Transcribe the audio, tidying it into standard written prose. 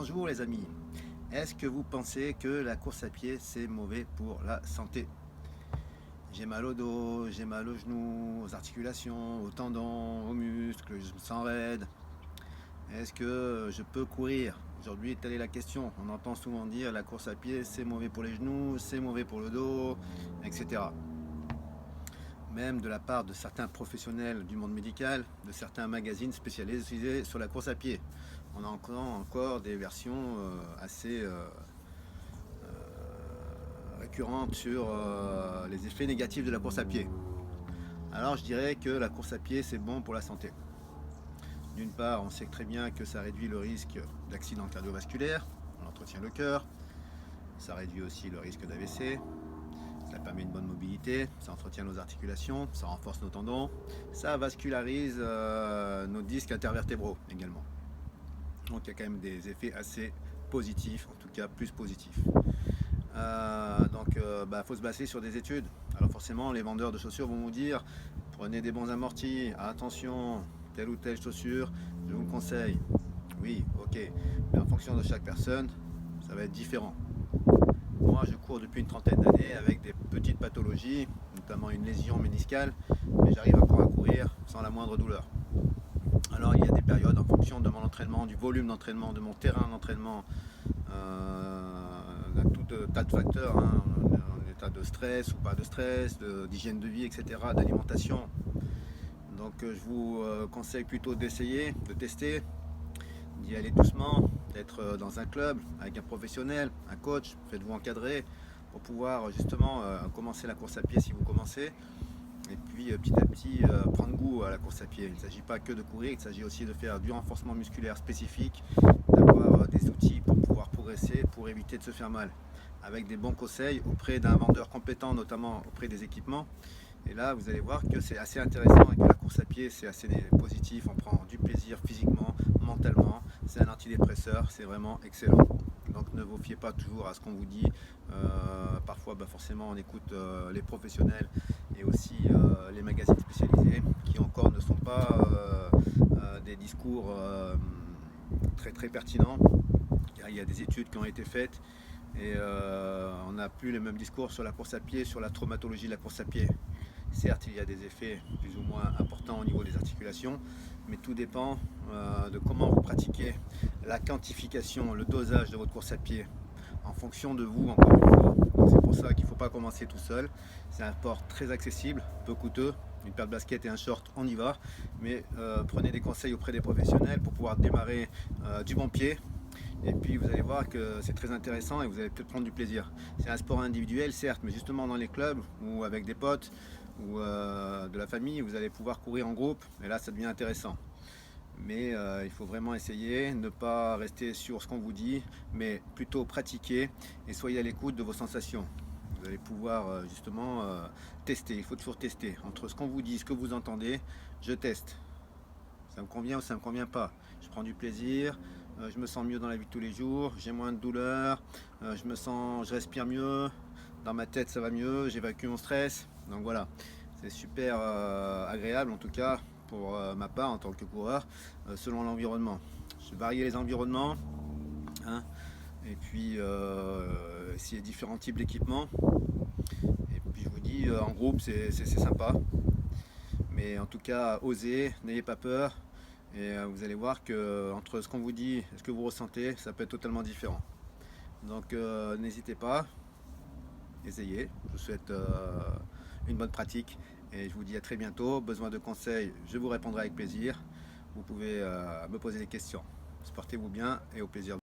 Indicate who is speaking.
Speaker 1: Bonjour les amis, est-ce que vous pensez que la course à pied c'est mauvais pour la santé? J'ai mal au dos, j'ai mal aux genoux, aux articulations, aux tendons, aux muscles, je me sens raide. Est-ce que je peux courir? Aujourd'hui, telle est la question. On entend souvent dire la course à pied c'est mauvais pour les genoux, c'est mauvais pour le dos, etc. Même de la part de certains professionnels du monde médical, de certains magazines spécialisés sur la course à pied. On a encore des versions assez récurrentes sur les effets négatifs de la course à pied. Alors je dirais que la course à pied c'est bon pour la santé. D'une part, on sait très bien que ça réduit le risque d'accident cardiovasculaire, on entretient le cœur, ça réduit aussi le risque d'AVC, ça permet une bonne mobilité, ça entretient nos articulations, ça renforce nos tendons, ça vascularise nos disques intervertébraux également. Donc il y a quand même des effets assez positifs, en tout cas plus positifs. Faut se baser sur des études. Alors forcément, les vendeurs de chaussures vont vous dire prenez des bons amortis, attention, telle ou telle chaussure, je vous conseille. Oui, ok, mais en fonction de chaque personne, ça va être différent. Moi, je cours depuis une trentaine d'années avec des petites pathologies, notamment une lésion méniscale, mais j'arrive encore à courir sans la moindre douleur. Alors, il y a des périodes en fonction de mon entraînement, du volume d'entraînement, de mon terrain d'entraînement, tout tas de facteurs, hein, en état de stress ou pas de stress, d'hygiène de vie, etc., d'alimentation. Donc, je vous conseille plutôt d'essayer, de tester, d'y aller doucement, d'être dans un club avec un professionnel, un coach, faites-vous encadrer pour pouvoir justement commencer la course à pied si vous commencez. Et puis petit à petit prendre goût à la course à pied. Il ne s'agit pas que de courir, il s'agit aussi de faire du renforcement musculaire spécifique, d'avoir des outils pour pouvoir progresser, pour éviter de se faire mal. Avec des bons conseils auprès d'un vendeur compétent, notamment auprès des équipements. Et là, vous allez voir que c'est assez intéressant et que la course à pied, c'est assez positif. On prend du plaisir physiquement, mentalement. C'est un antidépresseur, c'est vraiment excellent. Donc ne vous fiez pas toujours à ce qu'on vous dit. Parfois, forcément, on écoute les professionnels et aussi les magazines spécialisés qui encore ne sont pas des discours très très pertinents. Il y a des études qui ont été faites et on n'a plus les mêmes discours sur la course à pied, sur la traumatologie de la course à pied. Certes, il y a des effets plus ou moins importants au niveau des articulations, mais tout dépend de comment vous pratiquez la quantification, le dosage de votre course à pied, en fonction de vous, encore une fois. C'est pour ça qu'il ne faut pas commencer tout seul. C'est un sport très accessible, peu coûteux. Une paire de baskets et un short, on y va. Mais prenez des conseils auprès des professionnels pour pouvoir démarrer du bon pied. Et puis vous allez voir que c'est très intéressant et vous allez peut-être prendre du plaisir. C'est un sport individuel, certes, mais justement dans les clubs ou avec des potes ou de la famille, vous allez pouvoir courir en groupe. Et là, ça devient intéressant. Mais il faut vraiment essayer, ne pas rester sur ce qu'on vous dit, mais plutôt pratiquer et soyez à l'écoute de vos sensations. Vous allez pouvoir justement tester, il faut toujours tester. Entre ce qu'on vous dit, ce que vous entendez, je teste. Ça me convient ou ça me convient pas. Je prends du plaisir, je me sens mieux dans la vie de tous les jours, j'ai moins de douleur, je respire mieux, dans ma tête ça va mieux, j'évacue mon stress. Donc voilà, c'est super agréable en tout cas pour ma part en tant que coureur, selon l'environnement. Je varie les environnements, hein, et puis s'il y a différents types d'équipements. Et puis je vous dis, en groupe c'est sympa. Mais en tout cas, osez, n'ayez pas peur. Et vous allez voir que entre ce qu'on vous dit et ce que vous ressentez, ça peut être totalement différent. Donc n'hésitez pas, essayez. Je vous souhaite une bonne pratique et je vous dis à très bientôt. Besoin de conseils, je vous répondrai avec plaisir. Vous pouvez me poser des questions. Portez-vous bien et au plaisir.